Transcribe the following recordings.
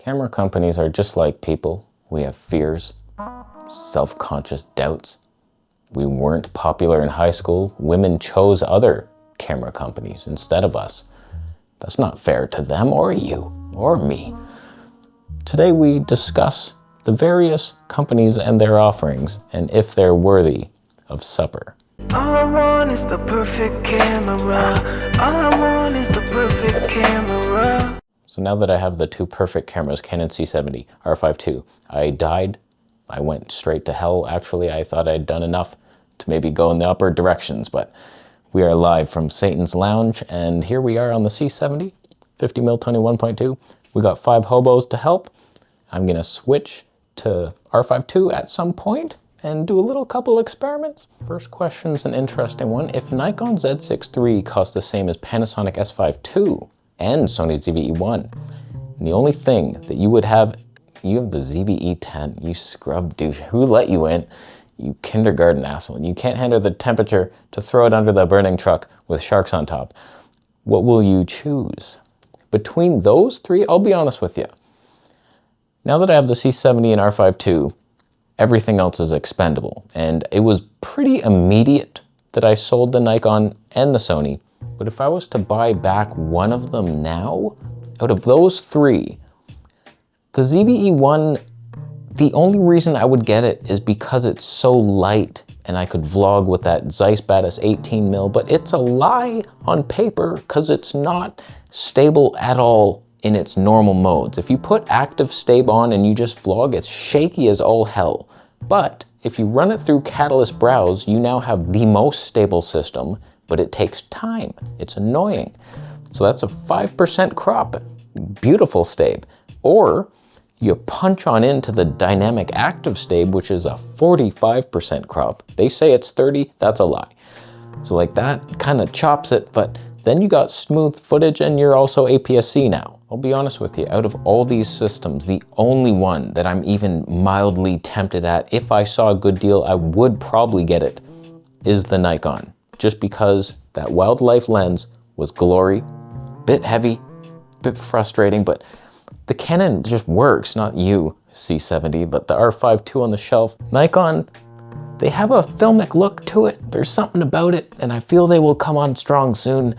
Camera companies are just like people. We have fears, self-conscious doubts. We weren't popular in high school. Women chose other camera companies instead of us. That's not fair to them or you or me. Today we discuss the various companies and their offerings and if they're worthy of supper. All I want is the perfect camera. All I want is the perfect camera. So now that I have the two perfect cameras, Canon C70, R5 II, I died. I went straight to hell. Actually, I thought I'd done enough to maybe go in the upper directions, but we are live from Satan's Lounge, and here we are on the C70, 50mm Tony 1.2. We got 5 hobos to help. I'm gonna switch to R5 II at some point and do a little couple experiments. First question's an interesting one. If Nikon Z6 III cost the same as Panasonic S5 II and Sony ZV-E1, and the only thing that you would have, you have the ZV-E10, you scrub douche. Who let you in? You kindergarten asshole. You can't handle the temperature to throw it under the burning truck with sharks on top. What will you choose? Between those three, I'll be honest with you. Now that I have the C70 and R5 II, everything else is expendable. And it was pretty immediate that I sold the Nikon and the Sony. But if I was to buy back one of them now, out of those three, the ZV-E1, the only reason I would get it is because it's so light and I could vlog with that Zeiss Batis 18mm, but it's a lie on paper because it's not stable at all in its normal modes. If you put active stabe on and you just vlog, it's shaky as all hell. But if you run it through Catalyst Browse, you now have the most stable system, but it takes time. It's annoying. So that's a 5% crop, beautiful stabe. Or you punch on into the dynamic active stabe, which is a 45% crop. They say it's 30, that's a lie. So like that kind of chops it, but then you got smooth footage and you're also APS-C now. I'll be honest with you, out of all these systems, the only one that I'm even mildly tempted at, if I saw a good deal, I would probably get it, is the Nikon. Just because that wildlife lens was glory, bit heavy, bit frustrating, but the Canon just works, not you, C70, but the R5 II on the shelf. Nikon, they have a filmic look to it. There's something about it, and I feel they will come on strong soon.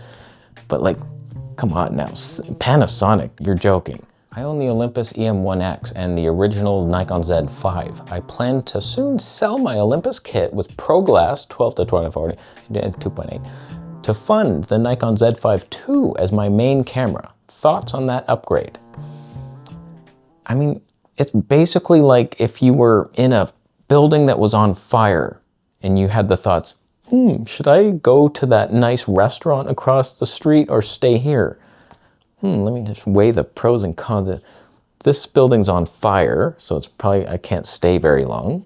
But like, come on now, Panasonic, you're joking. I own the Olympus EM1X and the original Nikon Z5. I plan to soon sell my Olympus kit with Pro Glass 12 to 2040, 2.8, to fund the Nikon Z5 II as my main camera. Thoughts on that upgrade? I mean, it's basically like if you were in a building that was on fire and you had the thoughts, should I go to that nice restaurant across the street or stay here? Let me just weigh the pros and cons. This building's on fire, so it's probably, I can't stay very long.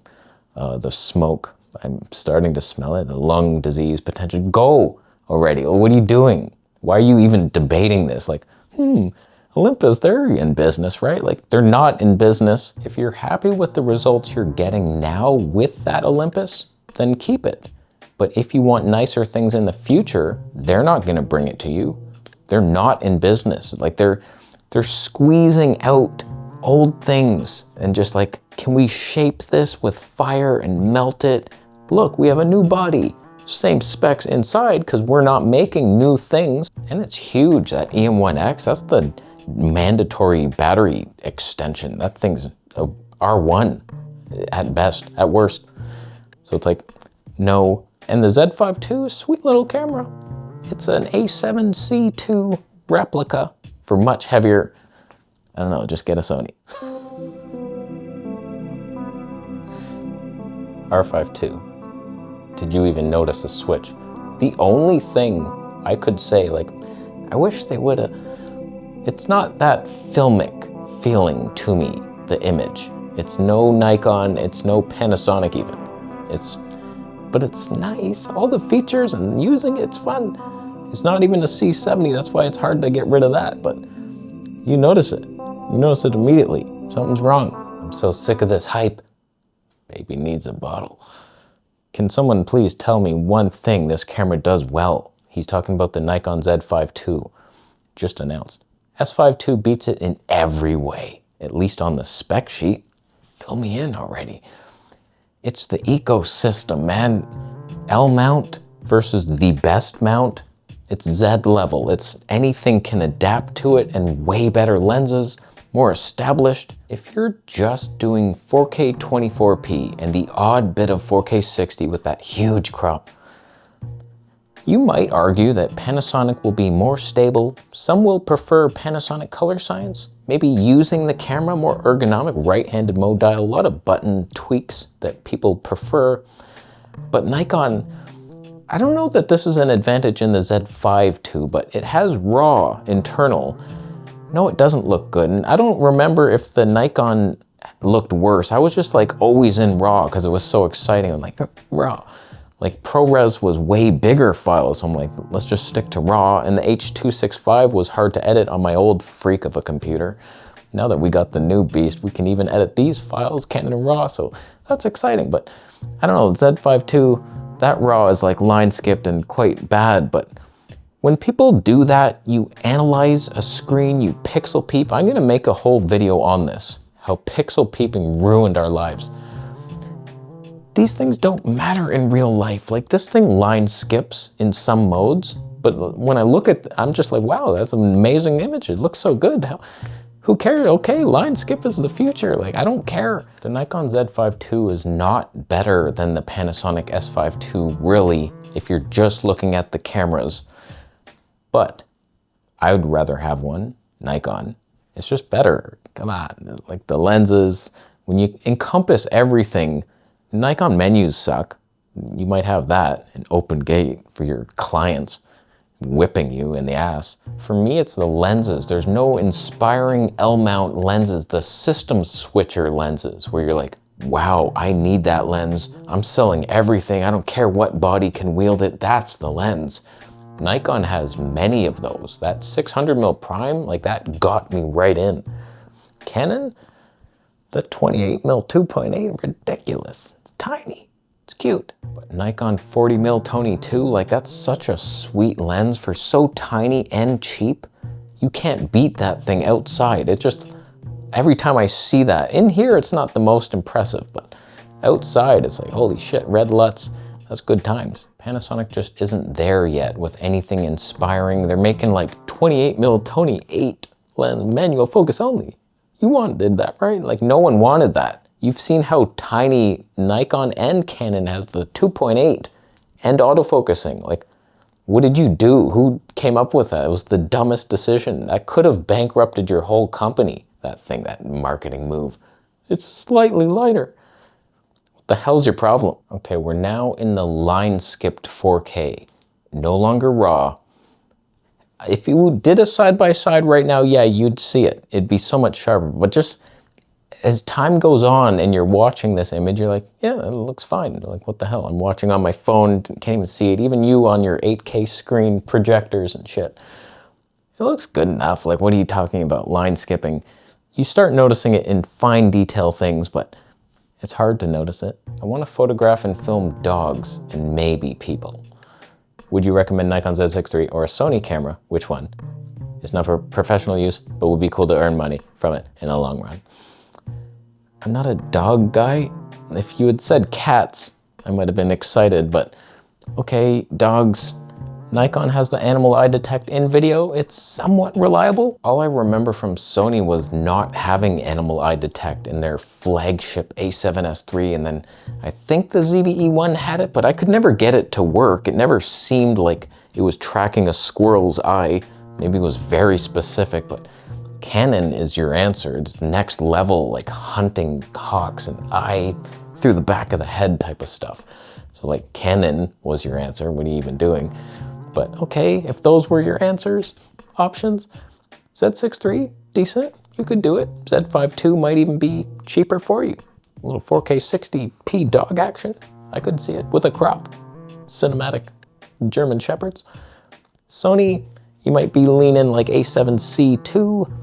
The smoke, I'm starting to smell it. The lung disease potential. Go already. What are you doing? Why are you even debating this? Like, Olympus, they're in business, right? Like, they're not in business. If you're happy with the results you're getting now with that Olympus, then keep it. But if you want nicer things in the future, they're not gonna bring it to you. They're not in business. Like, they're squeezing out old things and just like, can we shape this with fire and melt it? Look, we have a new body. Same specs inside because we're not making new things. And it's huge, that EM1X, that's the mandatory battery extension. That thing's a R1 at best, at worst. So it's like, no. And the Z5 II, sweet little camera. It's an A7C II replica for much heavier. I don't know, just get a Sony. R5 II. Did you even notice a switch? The only thing I could say, like, I wish they would have, it's not that filmic feeling to me, the image. It's no Nikon, it's no Panasonic even. But it's nice, all the features and using it's fun. It's not even a C70, that's why it's hard to get rid of that, but you notice it. You notice it immediately. Something's wrong. I'm so sick of this hype. Baby needs a bottle. Can someone please tell me one thing this camera does well? He's talking about the Nikon Z5 II, just announced. S5 II beats it in every way. at least on the spec sheet. Fill me in already. It's the ecosystem, man. L mount versus the best mount. It's Z level. It's anything can adapt to it, and way better lenses, more established. If you're just doing 4K 24p and the odd bit of 4K 60 with that huge crop, you might argue that Panasonic will be more stable. Some will prefer Panasonic color science, maybe using the camera more ergonomic, right-handed mode dial, a lot of button tweaks that people prefer. But Nikon, I don't know that this is an advantage in the Z5 II, but it has RAW internal. No, it doesn't look good. And I don't remember if the Nikon looked worse. I was just like always in RAW because it was so exciting. I'm like, RAW. Like ProRes was way bigger files. So I'm like, let's just stick to RAW. And the H.265 was hard to edit on my old freak of a computer. Now that we got the new beast, we can even edit these files, Canon and RAW. So that's exciting. But I don't know, Z5 II, that RAW is like line skipped and quite bad. But when people do that, you analyze a screen, you pixel peep. I'm gonna make a whole video on this, how pixel peeping ruined our lives. These things don't matter in real life. Like this thing line skips in some modes, but when I look at, I'm just like, wow, that's an amazing image. It looks so good. Who cares? Okay, line skip is the future. Like, I don't care. The Nikon Z5 II is not better than the Panasonic S5 II, really, if you're just looking at the cameras. But I would rather have one, Nikon. It's just better. Come on, like the lenses, when you encompass everything, Nikon menus suck. You might have that, an open gate for your clients whipping you in the ass. For me, it's the lenses. There's no inspiring L-mount lenses, the system switcher lenses, where you're like, wow, I need that lens. I'm selling everything. I don't care what body can wield it. That's the lens. Nikon has many of those. That 600mm prime, like that got me right in. Canon, the 28mm 2.8, ridiculous. It's tiny, it's cute. But Nikon 40mm Tony 2, like that's such a sweet lens for so tiny and cheap. You can't beat that thing outside. It just, every time I see that, in here it's not the most impressive, but outside it's like, holy shit, red LUTs, that's good times. Panasonic just isn't there yet with anything inspiring. They're making like 28mm Tony 8 lens, manual focus only. You wanted that, right? Like no one wanted that. You've seen how tiny Nikon and Canon has the 2.8 and autofocusing. Like, what did you do? Who came up with that? It was the dumbest decision. That could have bankrupted your whole company, that thing, that marketing move. It's slightly lighter. What the hell's your problem? Okay, we're now in the line skipped 4K, no longer RAW. If you did a side-by-side right now, yeah, you'd see it. It'd be so much sharper. But just as time goes on and you're watching this image, you're like, yeah, it looks fine. You're like, what the hell? I'm watching on my phone, can't even see it. Even you on your 8K screen projectors and shit. It looks good enough. Like, what are you talking about? Line skipping. You start noticing it in fine detail things, but it's hard to notice it. I want to photograph and film dogs and maybe people. Would you recommend Nikon Z6 III or a Sony camera? Which one? It's not for professional use, but would be cool to earn money from it in the long run. I'm not a dog guy. If you had said cats, I might have been excited, but okay, dogs. Nikon has the animal eye detect in video. It's somewhat reliable. All I remember from Sony was not having animal eye detect in their flagship A7S III, and then I think the ZVE1 had it, but I could never get it to work. It never seemed like it was tracking a squirrel's eye. Maybe it was very specific, but Canon is your answer. It's next level, like hunting hawks and eye through the back of the head type of stuff. So like Canon was your answer. What are you even doing? But okay, if those were your answers, options, Z6 III, decent, you could do it. Z5 II might even be cheaper for you. A little 4K 60p dog action, I could see it with a crop. Cinematic German Shepherds. Sony, you might be leaning like A7C II.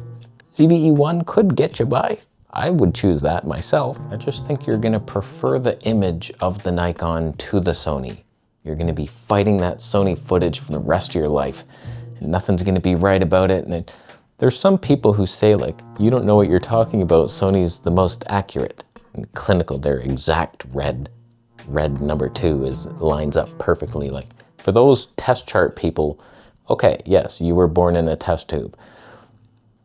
ZVE1 could get you by. I would choose that myself. I just think you're gonna prefer the image of the Nikon to the Sony. You're gonna be fighting that Sony footage for the rest of your life, and nothing's gonna be right about it, and There's some people who say, like, you don't know what you're talking about. Sony's the most accurate and clinical. Their exact red number 2 lines up perfectly. Like, for those test chart people, okay, yes, you were born in a test tube.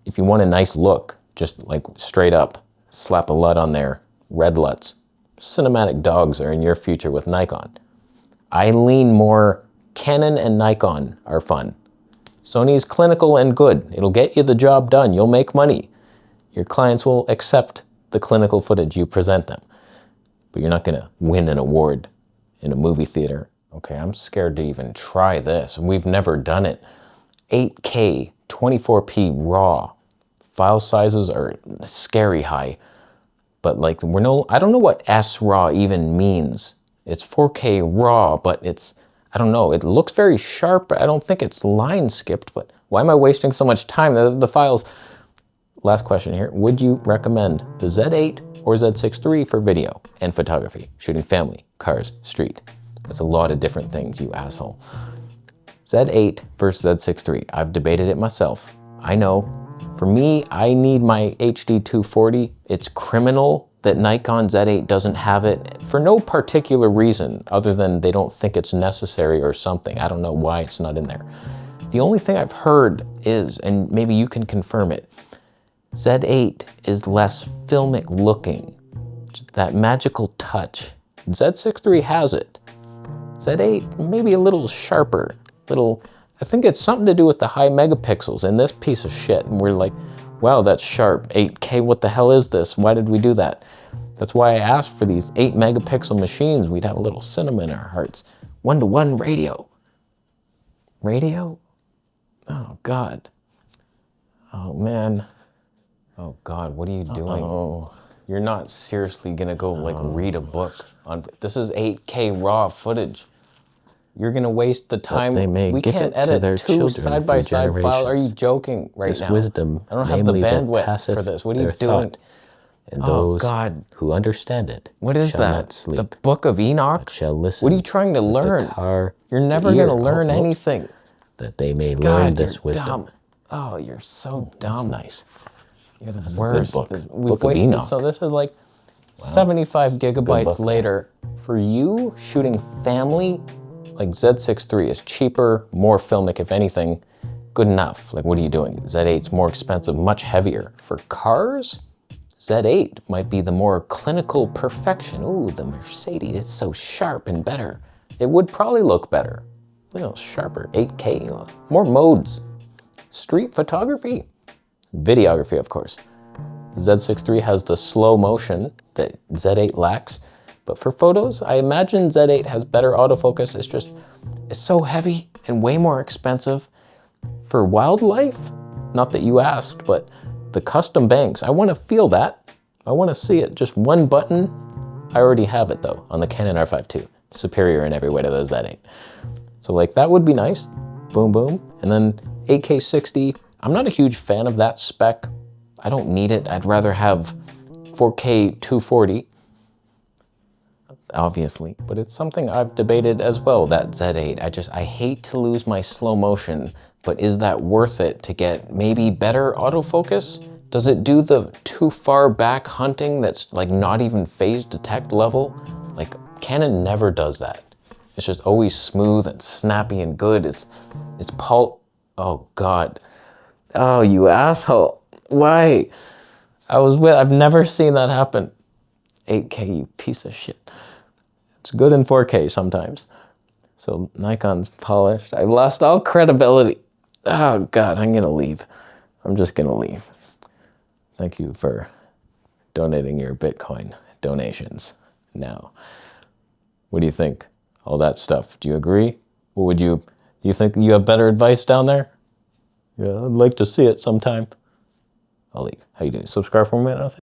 If you want a nice look, just like straight up, slap a LUT on there, red LUTs. Cinematic dogs are in your future with Nikon. I lean more Canon and Nikon are fun. Sony's clinical and good. It'll get you the job done. You'll make money. Your clients will accept the clinical footage you present them. But you're not gonna win an award in a movie theater. Okay, I'm scared to even try this. We've never done it. 8K, 24p RAW. File sizes are scary high. But like, I don't know what SRAW even means. It's 4K RAW, but I don't know, it looks very sharp. I don't think it's line skipped, but why am I wasting so much time? The files. Last question here. Would you recommend the Z8 or Z6 III for video and photography? Shooting family, cars, street. That's a lot of different things, you asshole. Z8 versus Z6 III. I've debated it myself. I know. For me, I need my HD 240. It's criminal that Nikon Z8 doesn't have it for no particular reason other than they don't think it's necessary or something. I don't know why it's not in there. The only thing I've heard is, and maybe you can confirm it, Z8 is less filmic looking. That magical touch. Z6 III has it. Z8 maybe a little sharper, I think it's something to do with the high megapixels in this piece of shit. And we're like, wow, that's sharp. 8K, what the hell is this? Why did we do that? That's why I asked for these 8 megapixel machines. We'd have a little cinema in our hearts. 1-to-1 radio. Radio? Oh, God. Oh, man. Oh, God, what are you doing? Oh, you're not seriously gonna go, like, read a book on... This is 8K raw footage. You're gonna waste the time. They may we give can't it to edit their 2 children side-by-side for files. Are you generations. joking right This now? wisdom, I don't have the namely that bandwidth passeth for this. What are you their doing? thought, and those God. who understand it What is shall that? not sleep, The Book of Enoch? but shall listen. What are you trying to with the learn? car, You're never the ear. gonna learn Oh, whoops. anything. That they may learn God, this you're wisdom. dumb. Oh, you're so dumb. That's nice. You're the That's worst. a good book. We've Book of wasted, Enoch. so this is like 75 gigabytes book. later. For you, shooting family, like Z6 III is cheaper, more filmic if anything, good enough. Like, what are you doing? Z8's more expensive, much heavier. For cars, Z8 might be the more clinical perfection. Ooh, the Mercedes, it's so sharp and better. It would probably look better. A little sharper, 8K, more modes. Street photography, videography, of course. Z6 III has the slow motion that Z8 lacks. But for photos, I imagine Z8 has better autofocus. It's so heavy and way more expensive. For wildlife, not that you asked, but the custom banks, I want to feel that. I want to see it. Just one button. I already have it though on the Canon R5 II. Superior in every way to the Z8. So like that would be nice. Boom, boom. And then 8K 60. I'm not a huge fan of that spec. I don't need it. I'd rather have 4K 240. Obviously, but it's something I've debated as well, that Z8. I hate to lose my slow motion, but is that worth it to get maybe better autofocus? Does it do the too far back hunting that's like not even phase detect level? Like Canon never does that. It's just always smooth and snappy and good. It's oh God. Oh, you asshole. Why? I've never seen that happen. 8K, you piece of shit. It's good in 4K sometimes. So Nikon's polished. I've lost all credibility. Oh God, I'm gonna leave. I'm just gonna leave. Thank you for donating your Bitcoin donations. Now, what do you think? All that stuff, do you agree? Or do you think you have better advice down there? Yeah, I'd like to see it sometime. I'll leave. How you doing? Subscribe for a minute.